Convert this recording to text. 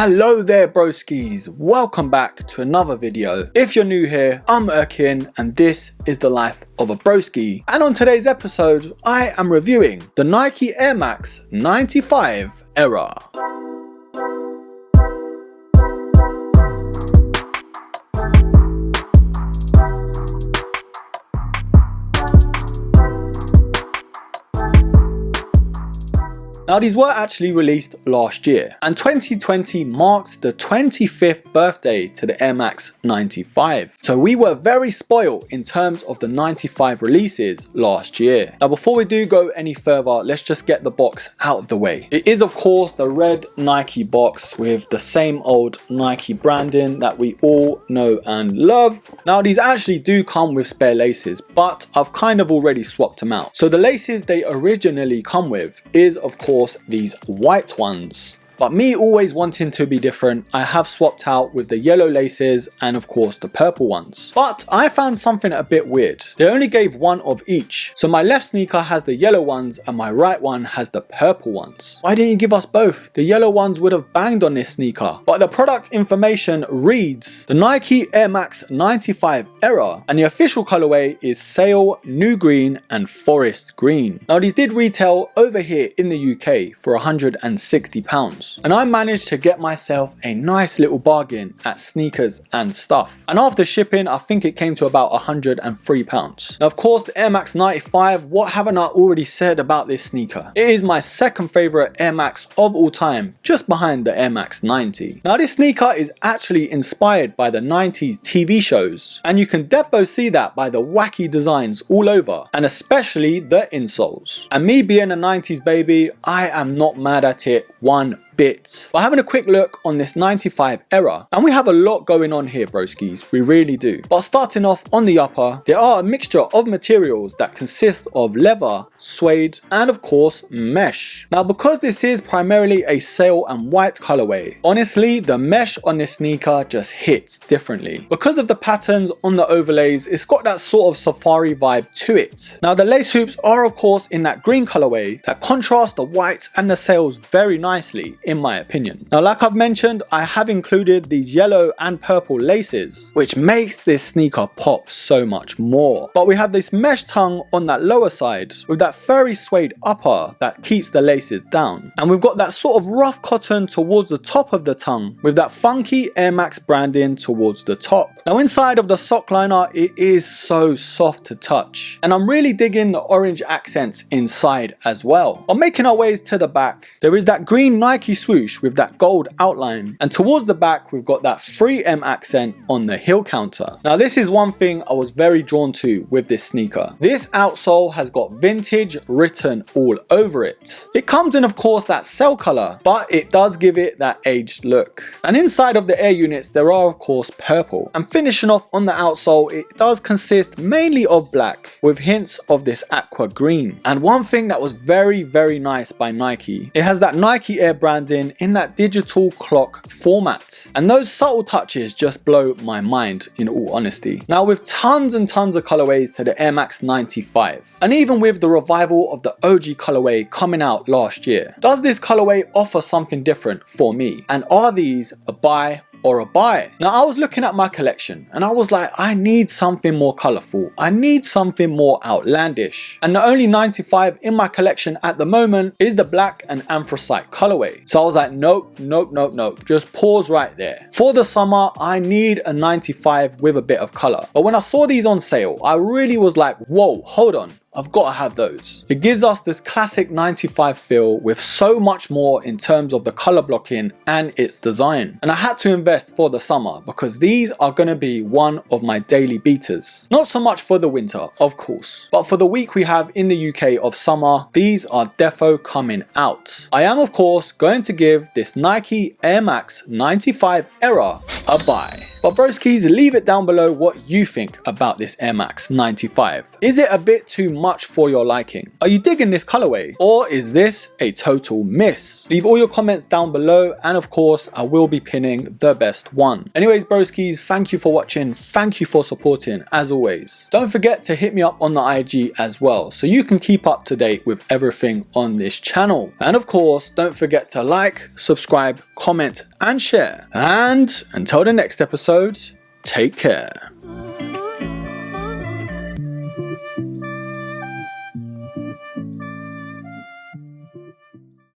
Hello there broskis, welcome back to another video. If you're new here, I'm Erkin and this is the life of a broski. And on today's episode, I am reviewing the Nike Air Max 95 ERA. Now these were actually released last year, and 2020 marked the 25th birthday to the Air Max 95. So we were very spoiled in terms of the 95 releases last year. Now before we do go any further, let's just get the box out of the way. It is of course the red Nike box with the same old Nike branding that we all know and love. Now these actually do come with spare laces, but I've kind of already swapped them out. So the laces they originally come with is of course these white ones. But me always wanting to be different, I have swapped out with the yellow laces and of course the purple ones. But I found something a bit weird. They only gave one of each. So my left sneaker has the yellow ones and my right one has the purple ones. Why didn't you give us both? The yellow ones would have banged on this sneaker. But the product information reads the Nike Air Max 95 ERA, and the official colorway is Sail, New Green and Forest Green. Now these did retail over here in the UK for £160. And I managed to get myself a nice little bargain at Sneakers and Stuff. And after shipping, I think it came to about £103. Now of course the Air Max 95, what haven't I already said about this sneaker? It is my second favorite Air Max of all time, just behind the Air Max 90. Now this sneaker is actually inspired by the 90s TV shows. And you can defo see that by the wacky designs all over, and especially the insoles. And me being a 90s baby, I am not mad at it one bit. But having a quick look on this 95 ERA, and we have a lot going on here broskis, we really do. But starting off on the upper, there are a mixture of materials that consist of leather, suede and of course mesh. Now because this is primarily a sail and white colorway, honestly the mesh on this sneaker just hits differently. Because of the patterns on the overlays, it's got that sort of safari vibe to it. Now the lace hoops are of course in that green colorway that contrast the whites and the sails very nicely in my opinion. Now like I've mentioned, I have included these yellow and purple laces, which makes this sneaker pop so much more. But we have this mesh tongue on that lower side with that furry suede upper that keeps the laces down. And we've got that sort of rough cotton towards the top of the tongue with that funky Air Max branding towards the top. Now inside of the sock liner, it is so soft to touch. And I'm really digging the orange accents inside as well. But making our ways to the back, there is that green Nike swoosh with that gold outline, and towards the back we've got that 3M accent on the heel counter. Now this is one thing I was very drawn to with this sneaker. This outsole has got vintage written all over it. It comes in of course that cell color, but it does give it that aged look. And inside of the air units there are of course purple. And finishing off on the outsole, it does consist mainly of black with hints of this aqua green. And one thing that was very nice by Nike, it has that Nike Air branding in that digital clock format, and those subtle touches just blow my mind in all honesty. Now with tons and tons of colorways to the Air Max 95, and even with the revival of the OG colorway coming out last year, does this colorway offer something different for me? And are these a buy or a buy? Now I was looking at my collection and I was like, I need something more colorful, I need something more outlandish, and the only 95 in my collection at the moment is the black and anthracite colorway. So I was like, nope, just pause right there. For the summer I need a 95 with a bit of color. But when I saw these on sale, I really was like, whoa, hold on, I've got to have those. It gives us this classic 95 feel with so much more in terms of the color blocking and its design. And I had to invest for the summer because these are going to be one of my daily beaters. Not so much for the winter, of course, but for the week we have in the UK of summer, these are defo coming out. I am of course going to give this Nike Air Max 95 ERA a buy. But broskies, leave it down below what you think about this Air Max 95. Is it a bit too much for your liking? Are you digging this colorway? Or is this a total miss? Leave all your comments down below, and of course I will be pinning the best one. Anyways broskies, thank you for watching, thank you for supporting as always. Don't forget to hit me up on the IG as well, so you can keep up to date with everything on this channel. And of course, don't forget to like, subscribe, comment and share. And until the next episode, take care.